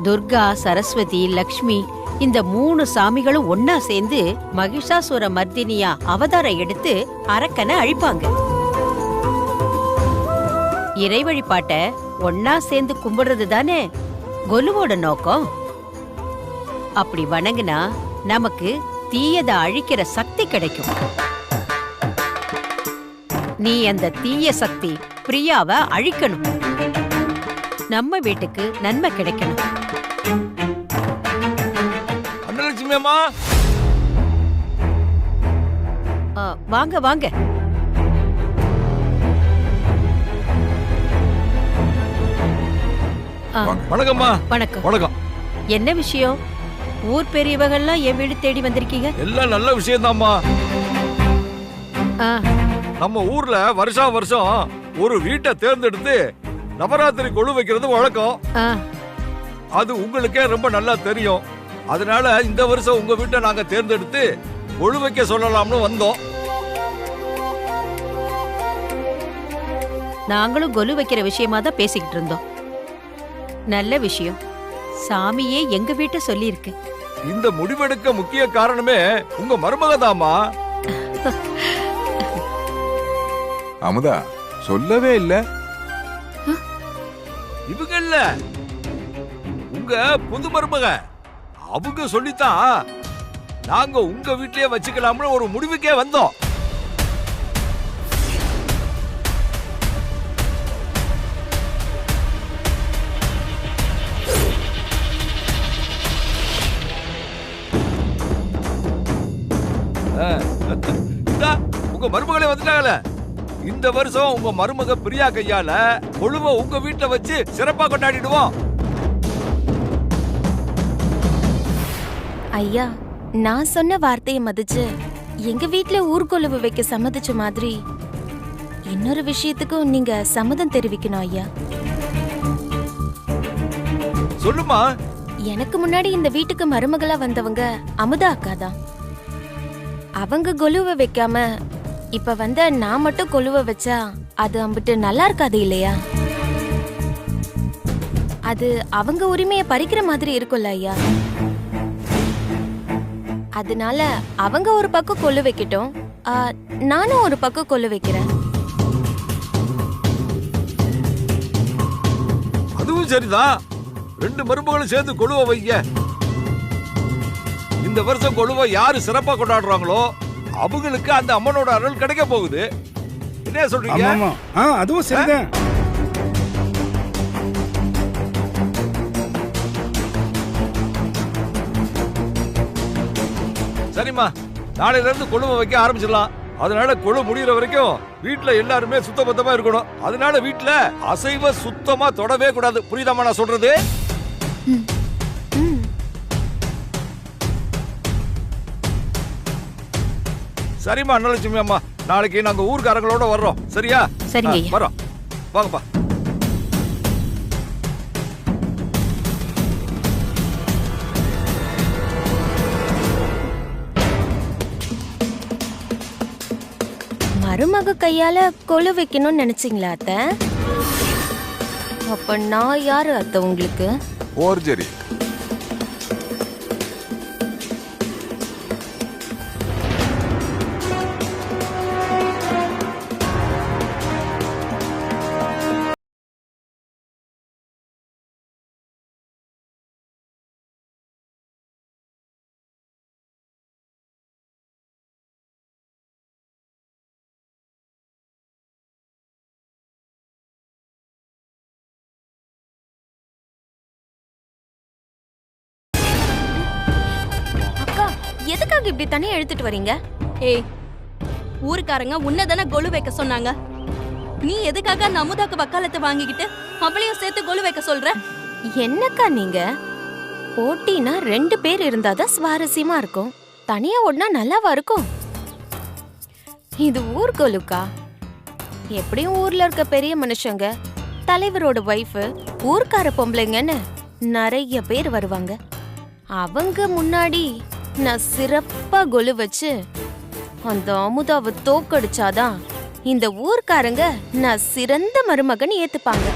துர்கா, சரஸ்வதி, லக்ஷ்மி இந்த 3 சாமிகளும் ஒன்னா சேர்ந்து மகிஷாசுர மர்தினியா அவதாரம் எடுத்து அரக்கனை அழிப்பாங்க. இறை வழிபாட்ட ஒன்னா சேர்ந்து கும்பிடுறது தானே கொலுவோட நோக்கம். அப்படி வணங்குனா நமக்கு தீயத அழிக்கிற சக்தி கிடைக்கும். நீ அந்த தீய சக்தி பிரியாவை அழிக்கணும். நம்ம வீட்டுக்கு நன்மை கிடைக்கணும். அன்னலட்சுமி அம்மா, வாங்க வாங்க. வணக்கம்மா. வணக்கம். வணக்கம். என்ன விஷயம்? ஊர் பெரியவங்கெல்லாம் என் வீடு தேடி வந்திருக்கீங்க? எல்லாம் நல்ல விஷயம் தான்மா. நம்ம ஊர்ல வருஷா வருஷம் ஒரு வீட்டை தேர்ந்தெடுத்து நவராத்திரி கொலு வைக்கிறது வழக்கம். அது உங்களுக்கே ரொம்ப நல்லா தெரியும். அதனால இந்த வருஷம் உங்க வீட்டை நாங்க தேர்ந்தெடுத்து கொலு வைக்க சொல்லலாம்னு வந்தோம். நாங்களும் கொலு வைக்கிற விஷயமா தான் பேசிக்கிட்டு இருந்தோம். நல்ல விஷயம். சாமியே எங்க வீட்டை சொல்லி இருக்கு. இந்த முடிவெடுக்க முக்கிய காரணமே உங்க மருமகதாமா. அமுதா சொல்லவே இல்ல. இவங்க இல்ல, உங்க புது மருமக. அவங்க சொல்லித்தான் நாங்க உங்க வீட்லயே வச்சுக்கலாம்னு ஒரு முடிவுக்கே வந்தோம். உங்க மருமகளே வந்துட்டாங்கல. இந்த வருஷம் உங்க மருமக பிரியா கையால கொலுவை உங்க வீட்டுல வச்சு சிறப்பா கொண்டாடிடுவோம். ஐயா, நான் சொன்ன வார்த்தையை மதிச்சு எங்க வீட்ல ஊர்கொலுவு வைக்க சம்மதிச்ச மாதிரி இன்னொரு விஷயத்துக்கும் நீங்க சம்மதம் தெரிவிக்கணும் ஐயா. சொல்லுமா. எனக்கு முன்னாடி இந்த வீட்டுக்கு மருமகளா வந்தவங்க அமுதா அக்கா தான். அவங்க கொலுவை வைக்காம இப்ப வந்த நான் மட்டும் கொலுவை வச்சா அது அம்பிட்டு நல்லா இருக்காது இல்லையா? அது அவங்க உரிமையை பறிக்கிற மாதிரி இருக்கும்ல ஐயா. அதனால அவங்க ஒரு பக்கம் கொலு வைக்கட்டும், நானும் ஒரு பக்கம் கொலு வைக்கிறேன். அதுவும் சரிதான். 2 மருமகளும் சேர்ந்து கொலுவை வைங்க. இந்த வருஷம் கொலுவை யாரு சிறப்பா கொண்டாடுறாங்களோ அவங்களுக்கு அந்த அம்மனோட அருள் கிடைக்க போகுது. என்ன சொல்றீங்க? அதுவும் சரிதான். சரிம்மா, நாளையில இருந்து கொலுவை வைக்க ஆரம்பிச்சிடலாம். அதனால கொலு முடிகிற வரைக்கும் வீட்டுல எல்லாருமே சுத்தபத்தமா இருக்கணும். அதனால வீட்டுல அசைவ சுத்தமா தொடவே கூடாது. புரியுதாமா நான் சொல்றது? சரிம்மா அன்னலட்சுமி அம்மா, நாளைக்கு நாங்க ஊர்க்காரங்களோட வர்றோம். சரியா? சரிங்க. வரோம். வாங்கப்பா. மருமக கையால கொலு வைக்கணும்னு நினைச்சீங்களா அத்தை? அப்ப நான் யாரு அத்தை உங்களுக்கு? ஓர்ஜரி. எதுக்காக இப்படி தனியா எடுத்துட்டு வரீங்க? ஏய், ஊருக்காரங்க உன்னதானே கொலு வைக்க சொன்னாங்க. நீ எதுக்காக நமுதாக்கு வக்காலத்தை வாங்கிக்கிட்டு அவளையும் சேர்த்து கொலு வைக்க சொல்ற? என்னக்கா நீங்க? போட்டினா 2 பேர் இருந்தாதான் சுவாரஸ்யமா இருக்கும். தனியா ஓடினா நல்லாவா இருக்கும்? இது ஊர்கொலுக்கா. எப்படியும் ஊர்ல இருக்க பெரிய மனுஷங்க, தலைவரோட வைஃப், ஊர்க்கார பொம்பளைங்கன்னு நிறைய பேர் வருவாங்க. அவங்க முன்னாடி நான் சிறப்பா கொலு வச்சு அந்த அமுதாவை தோக்கடிச்சாதான் இந்த ஊர்க்காரங்க நான் சிறந்த மருமகன் ஏத்துப்பாங்க.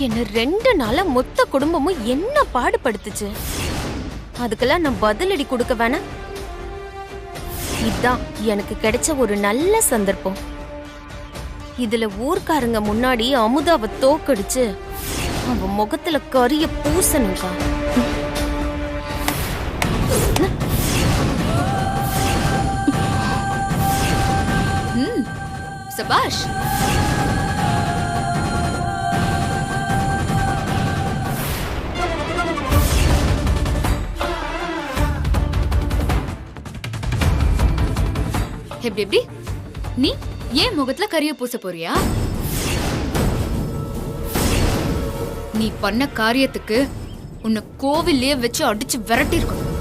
என்ன 2 நாளா மொத்த குடும்பமும் என்ன பாடுபடுத்துச்சு. அதுக்கெல்லாம் நான் பதிலடி கொடுக்க வேணாம். இதான் எனக்கு கிடைச்ச ஒரு நல்ல சந்தர்ப்பம். இதுல ஊர்க்காரங்க முன்னாடி அமுதாவை தோக்கடிச்சு அவ முகத்துல கரிய பூசணுக்கா. சபாஷ். எப்படி எப்படி நீ ஏன் முகத்துல கரிய பூச போறியா? நீ பண்ண காரியத்துக்கு உன்னை கோவில்லயே வச்சு அடிச்சு விரட்டி இருக்கணும்.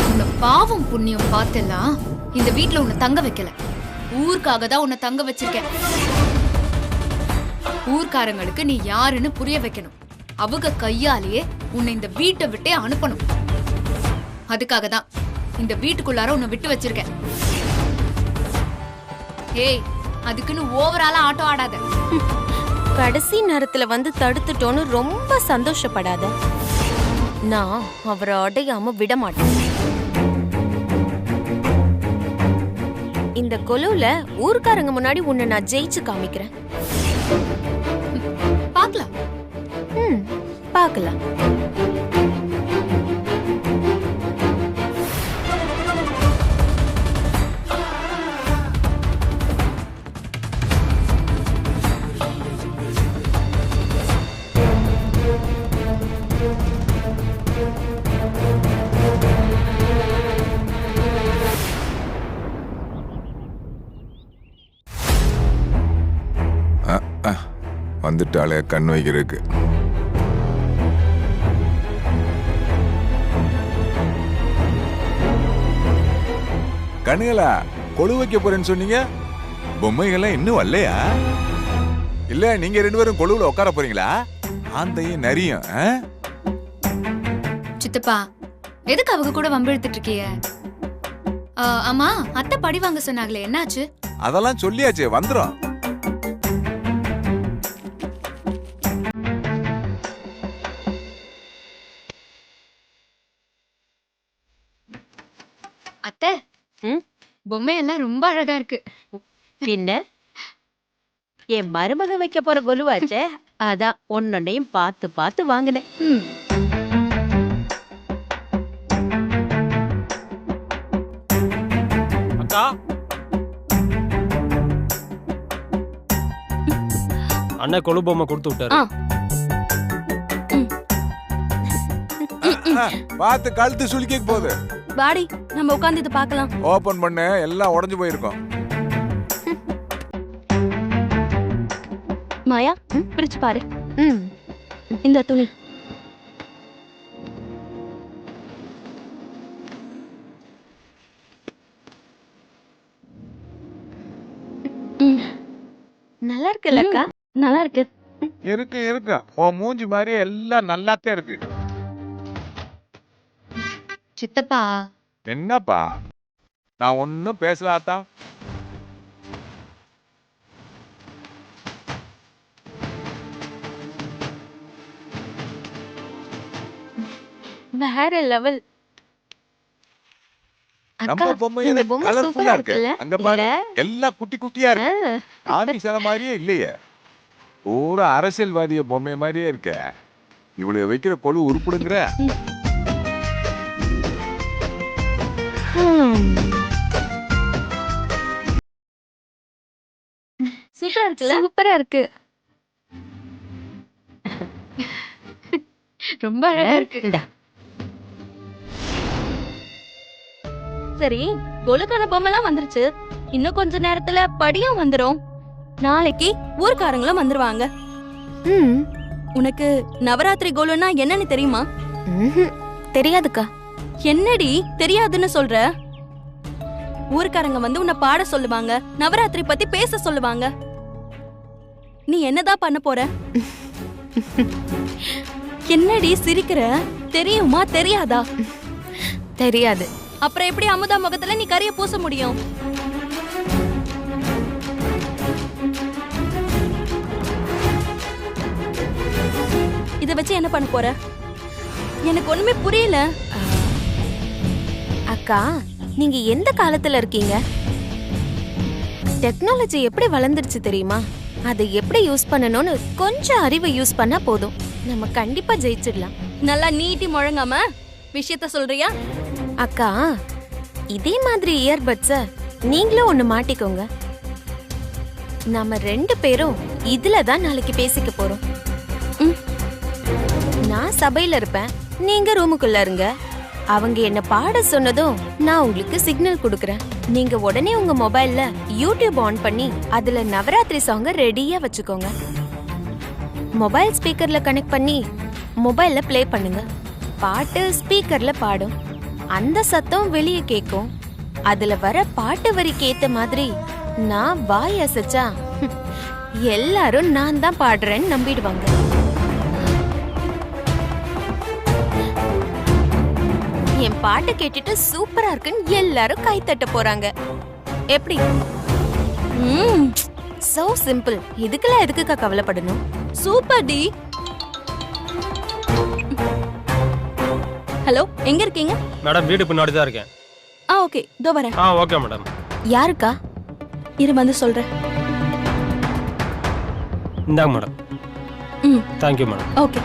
உன்னை பாவம் புண்ணியம் பார்த்தெல்லாம் இந்த வீட்ல உன்னை தங்க வைக்கல, ஊருக்காக தான் உன்னை தங்க வச்சிருக்கேன். ஊர்க்காரங்களுக்கு நீ யாருன்னு புரிய வைக்கணும். அவங்க கையாலேயே உன்னை இந்த வீட்டை விட்டே அனுப்பணும். அதுக்காக தான் இந்த வீட்டுக்குள்ளார உன்னை விட்டு வச்சிருக்கேன். ஏய், அதுக்குன்னு ஓவராலா ஆட்டோ ஆடாத. கடைசி நேரத்துல வந்து தடுத்துட்டோன்னு ரொம்ப சந்தோஷப்படாத. நான் அவரை அடையாம விட மாட்டேன். இந்த கொலுல ஊர்க்காரங்க முன்னாடி உன்னை நான் ஜெயிச்சு காமிக்கிறேன். பாக்கலாம். பார்க்கலாம். வந்துட்டாலே கண் வைக்கிறதுக்கு. கண்ணுகளா கொழு வைக்க போறேன்னு சொன்னீங்க, பொம்மைகள்லாம் இன்னும் வரலையா? இல்ல நீங்க 2 பேரும் கொழுவுல உட்கார போறீங்களா? ஆந்தையும் நரியும். சித்தப்பா, எதுக்கு அவங்க கூட வம்பிழுத்துட்டு இருக்கீங்க? அம்மா, அத்தை படி வாங்க சொன்னாங்களே, என்னாச்சு? அதெல்லாம் சொல்லியாச்சே, வந்துரும். அத்தை, பொம்மை எல்லாம் ரொம்ப அழகா இருக்கு. பின்ன என் மருமக வைக்க போற கொலுவாச்சே, அதான் ஒன்னொன்னையும் பார்த்து பார்த்து வாங்கினேன். அக்கா, அண்ணன் கொழு பொம்மை கொடுத்து விட்டாரு. பார்த்து கழுத்து சுளிக்க போகுது. பாடி நம்ம உட்கார்ந்து இத பார்க்கலாம். ஓபன் பண்ண எல்லாம் உடைஞ்சு போயிருக்கும். மாயா, பிரிச்சு பாரு. இந்த துணி. நல்லா இருக்குல்லக்கா? நல்லா இருக்கு. இருக்கு. உன் மூஞ்சி மாதிரி எல்லாம் நல்லாத்தான் இருக்கு. சித்தப்பா, என்னப்பா? நான் ஒன்னும் பேசலாத்தா. வேற லெவல். நம்ம பொம்மையில கலர்ஃபுல்லா இருக்கு. அங்க பாரு, எல்லாம் குட்டி குட்டியா இருக்கு. ஆமி சில மாதிரியே இல்லையே. ஒரு அரசியல்வாதிய பொம்மை மாதிரியே இருக்க. இவ்வளவு வைக்கிற கொழு உருப்படுங்கிற. சூப்பரா இருக்குல்ல? சூப்பரா இருக்கு. ரொம்ப அழகா இருக்கு. சரி, கொலுக்கான பொம்மைலாம் வந்துருச்சு. இன்னும் கொஞ்ச நேரத்துல படியும் வந்துரும். நாளைக்கு ஊர்க்காரங்களும் வந்துருவாங்க. உனக்கு நவராத்திரி கோலுன்னா என்னன்னு தெரியுமா? தெரியாதுக்கா. என்னடி தெரியாதுன்னு சொல்ற? ஊர்க்காரங்க வந்து உன்னை பாட சொல்லுவாங்க, நவராத்திரி பத்தி பேச சொல்லுவாங்க. நீ என்னதான் பண்ண போற? என்னடி சிரிக்கிற? தெரியுமா தெரியாதா? தெரியாது. அப்புறம் எப்படி அமுதா முகத்துல நீ கரிய பூச முடியும்? இத வச்சு என்ன பண்ண போற? எனக்கு ஒண்ணுமே புரியல. அக்கா, நீங்க எந்த காலத்துல இருக்கீங்க? டெக்னாலஜி எப்படி வளர்ந்துருச்சு தெரியுமா? அதை எப்படி யூஸ் பண்ணணும்னு கொஞ்சம் அறிவை யூஸ் பண்ணா போதும். நம்ம கண்டிப்பா ஜெயிச்சிடலாம். நல்லா நீட்டி முழங்காம விஷயத்த சொல்றியா? அக்கா, இதே மாதிரி இயர்பட்ஸ நீங்களும் ஒண்ணு மாட்டிக்கோங்க. நாம 2 பேரும் இதுல தான் நாளைக்கு பேசிக்க போறோம். நான் சபையில இருப்பேன், நீங்க ரூமுக்குள்ள இருங்க. அவங்க என்ன பாட சொன்னதும் நான் உங்களுக்கு சிக்னல் கொடுக்கறேன். நீங்க உடனே உங்க மொபைல்ல யூடியூப் ஆன் பண்ணி அதுல நவராத்திரி சாங்க ரெடியா வச்சுக்கோங்க. மொபைல் ஸ்பீக்கர்ல கனெக்ட் பண்ணி மொபைல்ல ப்ளே பண்ணுங்க. பாட்டு ஸ்பீக்கர்ல பாடும், அந்த சத்தம் வெளியே கேட்கும். அதுல வர பாட்டு வரிக்கு ஏத்த மாதிரி நான் வாய் அசைச்சா எல்லாரும் நான் தான் பாடுறேன்னு நம்பிடுவாங்க. என் பாட்டு கேட்டுட்டு சூப்பரா இருக்குன்னு எல்லாரும் கை தட்ட போறாங்க. எப்படி? So simple. இதுக்கெல்லாம் எதுக்குக்கா கவலைப்படணும்? சூப்பர் டி. ஹலோ, எங்க இருக்கீங்க? மேடம் வீடு பின்னாடி தான் இருக்கேன். ஓகே, இதோ வரேன். Okay madam. யாருக்கா? இரு வந்து சொல்றேன். இந்தாங்க மேடம். Thank you madam. ஓகே.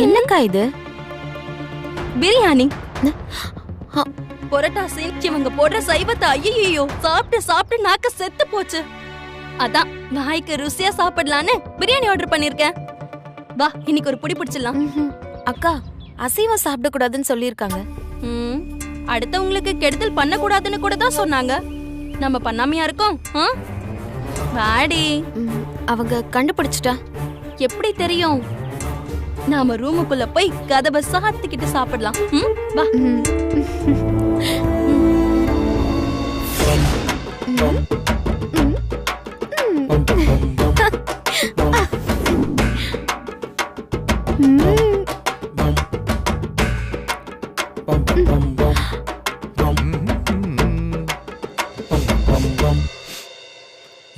என்னக்கா இது? பிரியாணி. புரட்டாசி இவங்க போடுற சைவத்தை ஐயோ சாப்பிட்டு சாப்பிட்டு நாக்க செத்து போச்சு. அதான் நாய்க்கு ருசியா சாப்பிடலான்னு பிரியாணி ஆர்டர் பண்ணிருக்கேன். வா, இன்னைக்கு ஒரு புடி பிடிச்சிடலாம். அக்கா, அசைவம் சாப்பிட கூடாதுன்னு சொல்லிருக்காங்க. அடுத்தவங்களுக்கு கெடுதல் பண்ண கூடாதுன்னு கூட தான் சொன்னாங்க. நம்ம பண்ணாமையா இருக்கோம்? வாடி. அவங்க கண்டுபிடிச்சிட்டா? எப்படி தெரியும்? நாம ரூமுக்குள்ள போய் கதவை சாத்திக்கிட்டு சாப்பிடலாம். வா.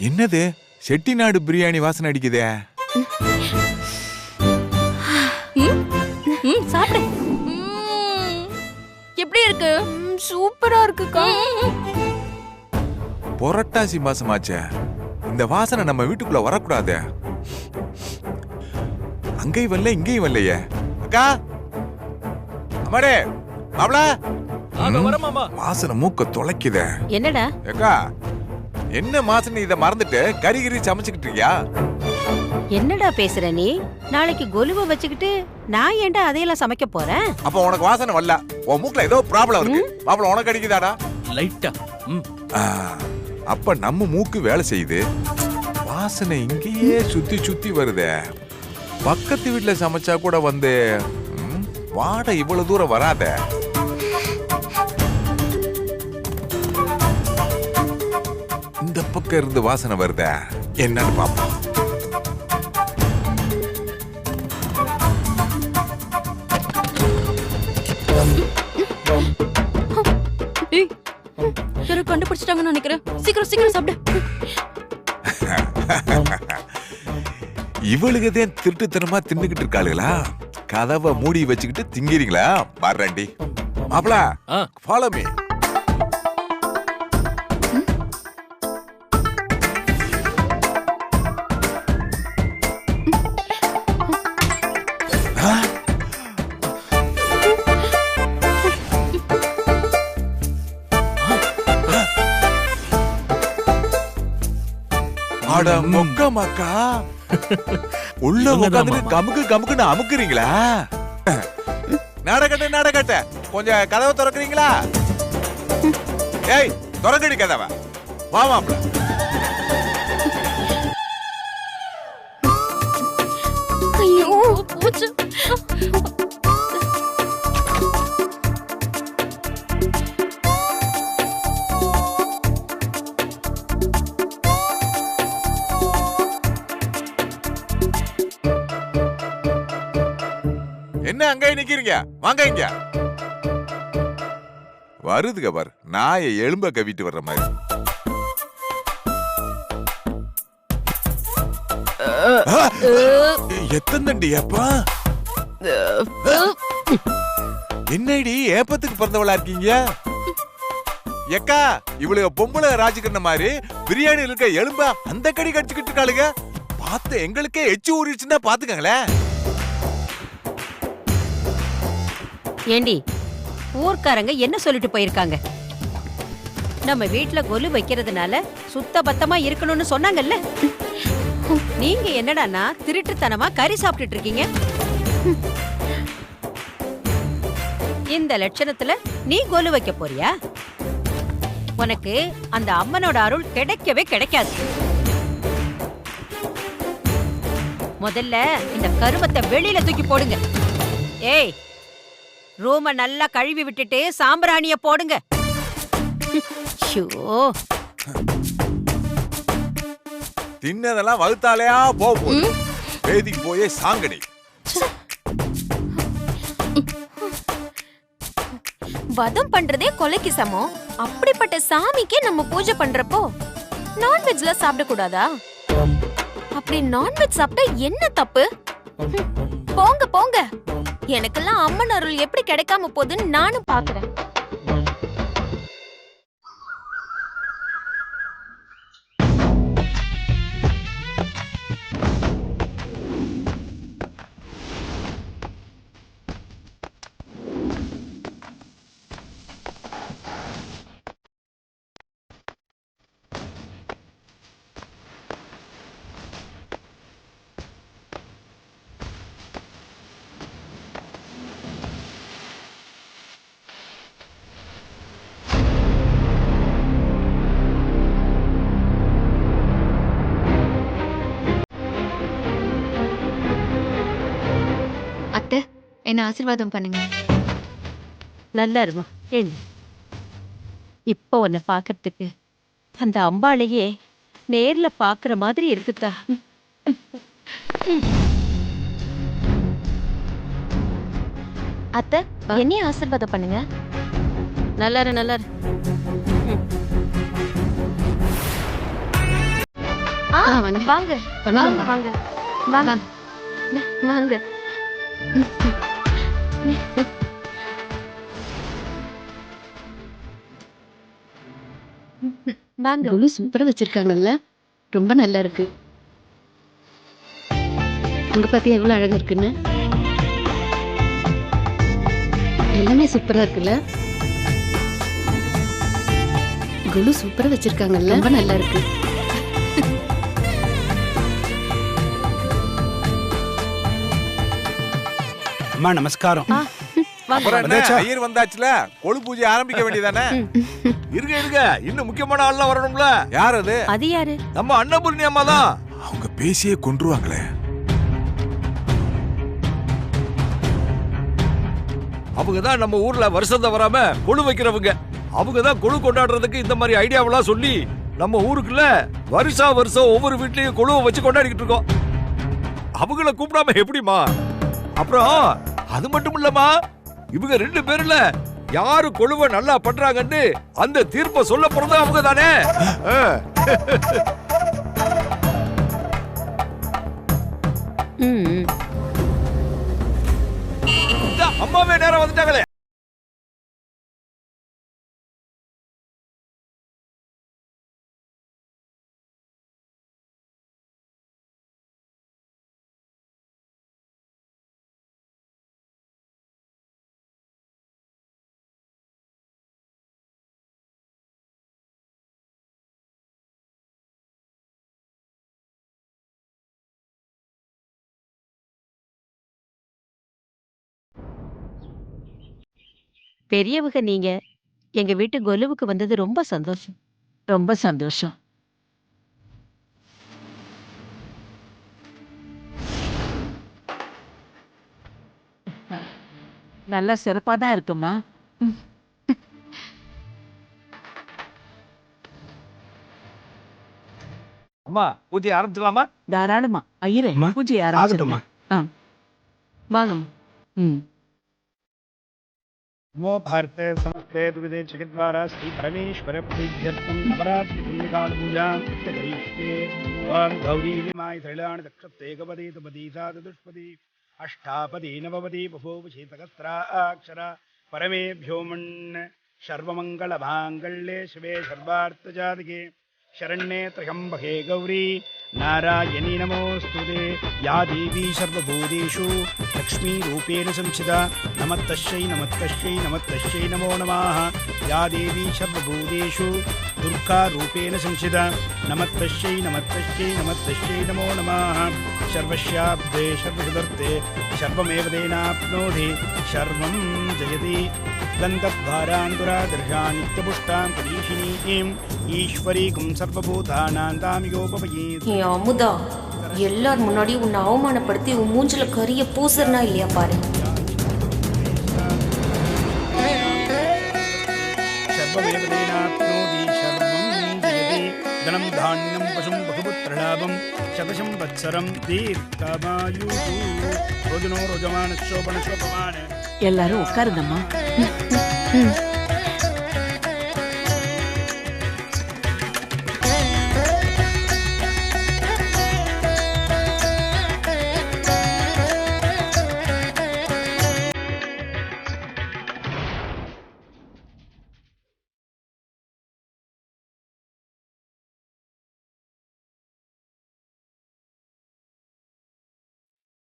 என்னது செட்டிநாடு பிரியாணி வாசனை அடிக்குதே? சாப்பிடு. எப்படி இருக்கு? சூப்பரா இருக்குக்கா. புரட்டாசி மாசமாச்சே, இந்த வாசனை நம்ம வீட்டுக்குள்ள வரக்கூடாது. அங்கேயும் வரல இங்கேயும் வரலையே. அக்கா, அம்மாடே, மாப்ள, வாசனை மூக்க தொலைக்குதே. என்னடா? அக்கா, என்ன மாசனை இத மறந்துட்டு கறி சமைச்சுக்கிட்டு இருக்கியா? என்னடா பேசுற நீ? நாளைக்கு கொலுவை வச்சுக்கிட்டு நான் ஏன்டா அதையெல்லாம் சமைக்க போறேன்? அப்ப உனக்கு வாசனை வரல, உன் மூக்குல ஏதோ ப்ராப்ளம் இருக்கு. மாப்ள, உனக்கு அடிக்குதாடா? லைட்டா. அப்ப நம்ம மூக்கு வேலை செய்யுது. வாசனை இங்கேயே சுத்தி சுத்தி வருதே. பக்கத்து வீட்டுல சமைச்சா கூட வந்து வாடை இவ்வளவு தூரம் வராத. இந்த பக்கம் இருந்து வாசனை வருத, என்னன்னு பாப்போம். கண்டுபிடிச்சிட்டாங்கன்னு நினைக்கிறேன். சீக்கிரம் சீக்கிரம் சாப்பிடு. இவளுக்குதான் திருட்டுத்தனமா தின்னுகிட்டு இருக்காளுங்களா? கதவை மூடி வச்சுக்கிட்டு திங்கிறீங்களா? பாருண்டி மாப்ள, ஃபாலோ மீ. அட மொக்க மக்கா, உள்ள உட்காந்து கமுக்கு கமுக்குன்னு அமுக்குறீங்களா? நடக்கட்ட கொஞ்சம் கதவை திறக்கிறீங்களா? ஏய், திறக்கடி கதவை. வா மாப்ள. ஐயோ போச்சு. என்ன அங்க நிக்கிறீங்க? வாங்க இங்க. வருதுங்க பாரு, நாயை எலும்ப கவிட்டு வர்ற மாதிரி. எத்தந்தண்டி அப்பா என்னடி ஏப்பத்துக்கு பிறந்தவளா இருக்கீங்க? எக்கா இவளுக்கு பொம்பளை ராஜுக்கண்ண மாதிரி பிரியாணி இருக்க எலும்பா அந்த கடி கடிச்சுக்கிட்டு இருக்காளுங்க. பார்த்து எங்களுக்கே எச்சு ஊறிச்சுன்னா பாத்துக்கங்களேன். ஏண்டி ஊர்க்காரங்க என்ன சொல்லிட்டு போயிருக்காங்க? நம்ம வீட்ல கொலு வைக்கிறதுனால சுத்த பத்தமா இருக்கணும்னு சொன்னாங்கல்ல. நீங்க என்னடான்னா திருட்டுத்தனமா கறி சாப்பிட்டுட்டு இருக்கீங்க. இந்த லட்சணத்துல நீ கொலு வைக்க போறியா? உனக்கு அந்த அம்மனோட அருள் கிடைக்கவே கிடைக்காது. முதல்ல இந்த கருவத்தை வெளியில தூக்கி போடுங்க. ஏய், ரூம நல்லா கழுவி விட்டுட்டு சாம்பிராணிய போடுங்க. தின்னதெல்லாம் வகுத்தாலையா போகுது. வேதிக்கு போயே சாங்கடி. வதம் பண்றதே கொலைக்கு சமம். அப்படிப்பட்ட சாமிக்கே நம்ம பூஜை பண்றப்போ நான்வெஜ்ல சாப்பிட கூடாதா? அப்படி நான்வெஜ் சாப்பிட்டா என்ன தப்பு? போங்க போங்க. எனக்கெல்லாம் அம்மன் அருள் எப்படி கிடைக்காம போகுதுன்னு நானும் பாக்குறேன். அத்தை, என்ன ஆசீர்வாதம் பண்ணுங்க. நல்லா இருமா. ஏன் இப்போ உன்னை பாக்கிறதுக்கு அந்த அம்பாளையே நேர்ல பாக்குற மாதிரி இருக்குதா? அத்தை, என்னைய ஆசீர்வாதம் பண்ணுங்க. நல்லாரு நல்லாரு. வாங்க வாங்க வாங்க வாங்க வாங்க. வாங்க. கொலு சூப்பரா வச்சிருக்காங்கல்ல, ரொம்ப நல்லா இருக்கு. உங்க பாத்தியா எவ்வளவு அழகா இருக்குன்னு. எல்லாமே சூப்பரா இருக்குல்ல. கொலு சூப்பரா வச்சிருக்காங்கல்ல, ரொம்ப நல்லா இருக்கு. அம்மா நமஸ்காரம். அப்புறம் என்ன, ஐயர் வந்தாச்சுல, கொலு பூஜை ஆரம்பிக்க வேண்டியதானே? இருங்க இருங்க, இன்னும் முக்கியமான ஆள்லாம் வரணும்ல. யார் அது? அது யாரு? நம்ம அன்னபூர்ணி அம்மா தான். அவங்க பேசியே கொன்றுவாங்களே. அவங்க தான் நம்ம ஊர்ல வருஷத்தை வராம கொலு வைக்கிறவங்க. அவங்க தான் கொலு கொண்டாடுறதுக்கு இந்த மாதிரி ஐடியாவெல்லாம் சொல்லி நம்ம ஊருக்குள்ள வருஷம் ஒவ்வொரு வீட்லயும் கொலுவை வச்சு கொண்டாடிக்கிட்டு இருக்கோம். அவங்கள கூப்பிடாம எப்படிமா? அப்புறம் அது மட்டும் இல்லமா, இவங்க 2 பேர்ல யாரு கொலுவை நல்லா பண்றாங்கன்னு அந்த தீர்ப்பை சொல்ல போறது அவங்க தானே. அம்மாவே நேரம் வந்துட்டாங்களே. பெரியவங்க நீங்க எங்க வீட்டு கொலுவுக்கு வந்தது ரொம்ப சந்தோஷம். ரொம்ப சந்தோஷம். நல்லா சிறப்பா தான் இருக்குமா. அம்மா பூஜை ஆரம்பிச்சலாமா? தாராளமா ஐயரே, பூஜை ஆரம்பிச்சிடுமா. வாங்கம்மா. नमो भारते समस्ते द्विविधे जगद्वारा श्री परमेश्वर प्रीत्यर्थं नवरात्रि पुण्यकाल पूजा करिष्ये। ओम गौरी विमाय त्रैलानि दक्षते गवदे तपदी साधुष्पदी अष्टापदी नवपदी बभूवशी सहस्रा अक्षरा परमेभ्यो मन् सर्वमङ्गलमाङ्गल्ये शिवे सर्वार्थसाधिके शरण्ये त्र्यम्बके गौरी नारायणी नमोस्तुते। या देवी सर्वभूतेषु लक्ष्मीरूपेण संस्थिता नमस्तस्यै नमस्तस्यै नमस्तस्यै नमो नमः। या देवी सर्वभूतेषु दुर्गारूपेण संस्थिता नमस्तस्यै नमस्तस्यै नमस्तस्यै नमो नमः। सर्वस्याब्दे सर्वसदर्थे सर्वमेव तेनाप्नोति सर्वं जयति। गन्धद्वारान्तुरादर्शा नित्यपुष्टां करीषिणीं ஈஸ்வரீகும் சர்வபூதானாம் தாமியோபவயேத். ஏ அமுதா, எல்லார் முன்னாடி உன்னை அவமானப்படுத்தி உன் மூஞ்சில கரிய பூசறனா இல்லையா பாரு. சர்வவேதேனாப்னோதி சர்வம் ஜெயதி. தனம் தானியம் பசும் பகுபுத்திரலாபம் சதசம் வத்சரம் தீர்க்கமாயுः. ரோஜனோ ரோஜமான சோபன சோபமான. எல்லாரும் உட்காருங்கம்மா.